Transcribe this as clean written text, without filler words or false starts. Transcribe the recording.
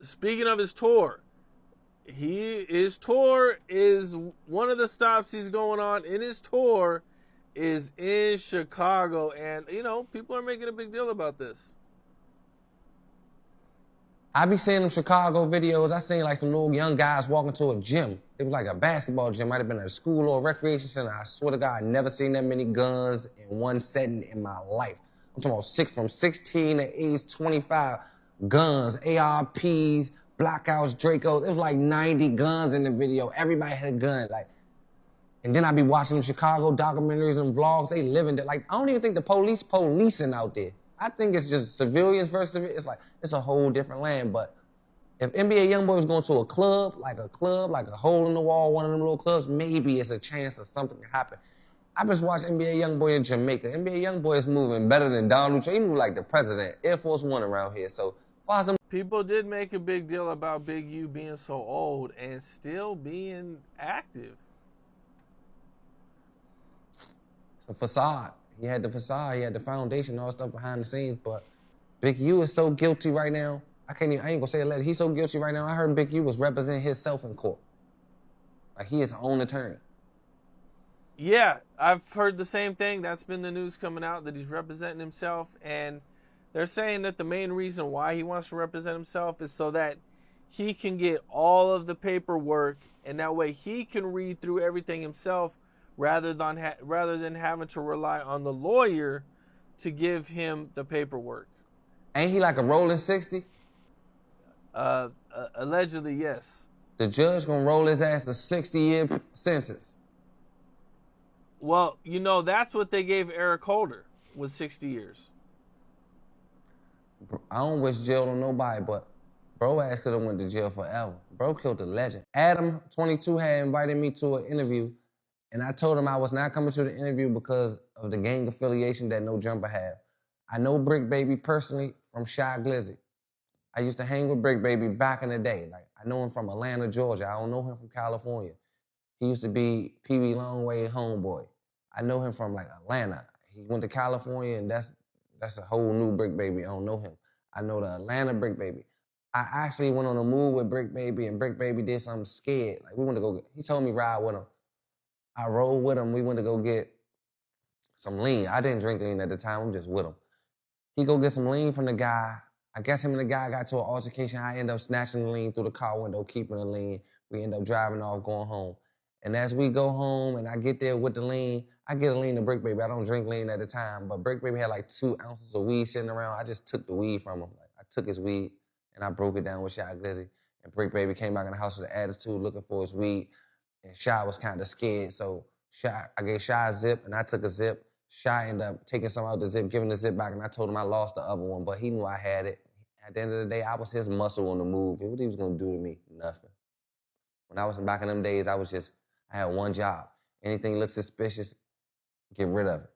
Speaking of his tour, his tour is one of the stops he's going on in his tour is in Chicago, and people are making a big deal about this. I be seeing them Chicago videos. I seen like some little young guys walking to a gym. It was like a basketball gym, might have been at a school or a recreation center. I swear to God, I never seen that many guns in one setting in my life. I'm talking about from 16 to age 25, guns, ARPs, Blackouts, Dracos. It was like 90 guns in the video. Everybody had a gun. And then I be watching them Chicago documentaries and vlogs. They living there. Like, I don't even think the police policing out there. I think it's just civilians versus civilians. It's like, it's a whole different land. But if NBA YoungBoy was going to a club, like a hole in the wall, one of them little clubs, maybe it's a chance of something to happen. I just watched NBA YoungBoy in Jamaica. NBA YoungBoy is moving better than Donald Trump. He moved like the president, Air Force One around here. So, people did make a big deal about Big U being so old and still being active. It's a facade. He had the facade, he had the foundation, all the stuff behind the scenes, but Big U is so guilty right now. I ain't gonna say a letter. He's so guilty right now. I heard Big U was representing himself in court. Like, he is his own attorney. Yeah, I've heard the same thing. That's been the news coming out, that he's representing himself, and they're saying that the main reason why he wants to represent himself is so that he can get all of the paperwork, and that way he can read through everything himself rather than having to rely on the lawyer to give him the paperwork. Ain't he like a rolling 60? Allegedly, yes. The judge gonna roll his ass a 60-year sentence. Well, that's what they gave Eric Holder, was 60 years. I don't wish jail on nobody, but bro ass could have went to jail forever. Bro killed a legend. Adam, 22, had invited me to an interview, and I told him I was not coming to the interview because of the gang affiliation that No Jumper had. I know Bricc Baby personally from Shy Glizzy. I used to hang with Bricc Baby back in the day. Like, I know him from Atlanta, Georgia. I don't know him from California. He used to be Pee-wee Longway homeboy. I know him from, like, Atlanta. He went to California, and that's a whole new Bricc Baby. I don't know him. I know the Atlanta Bricc Baby. I actually went on a move with Bricc Baby, and Bricc Baby did something scared. Like, he told me ride with him. I rode with him. We went to go get some lean. I didn't drink lean at the time. I'm just with him. He go get some lean from the guy. I guess him and the guy got to an altercation. I end up snatching the lean through the car window, keeping the lean. We end up driving off, going home. And as we go home and I get there with the lean, I get a lean to Bricc Baby. I don't drink lean at the time, but Bricc Baby had like 2 ounces of weed sitting around. I just took the weed from him. Like, I took his weed and I broke it down with Shy Glizzy. And Bricc Baby came back in the house with an attitude, looking for his weed. And Shy was kind of scared, so I gave Shy a zip and I took a zip. Shy ended up taking some out the zip, giving the zip back, and I told him I lost the other one, but he knew I had it. At the end of the day, I was his muscle on the move. What he was gonna do to me? Nothing. When I was back in them days, I had one job. Anything looked suspicious, get rid of it.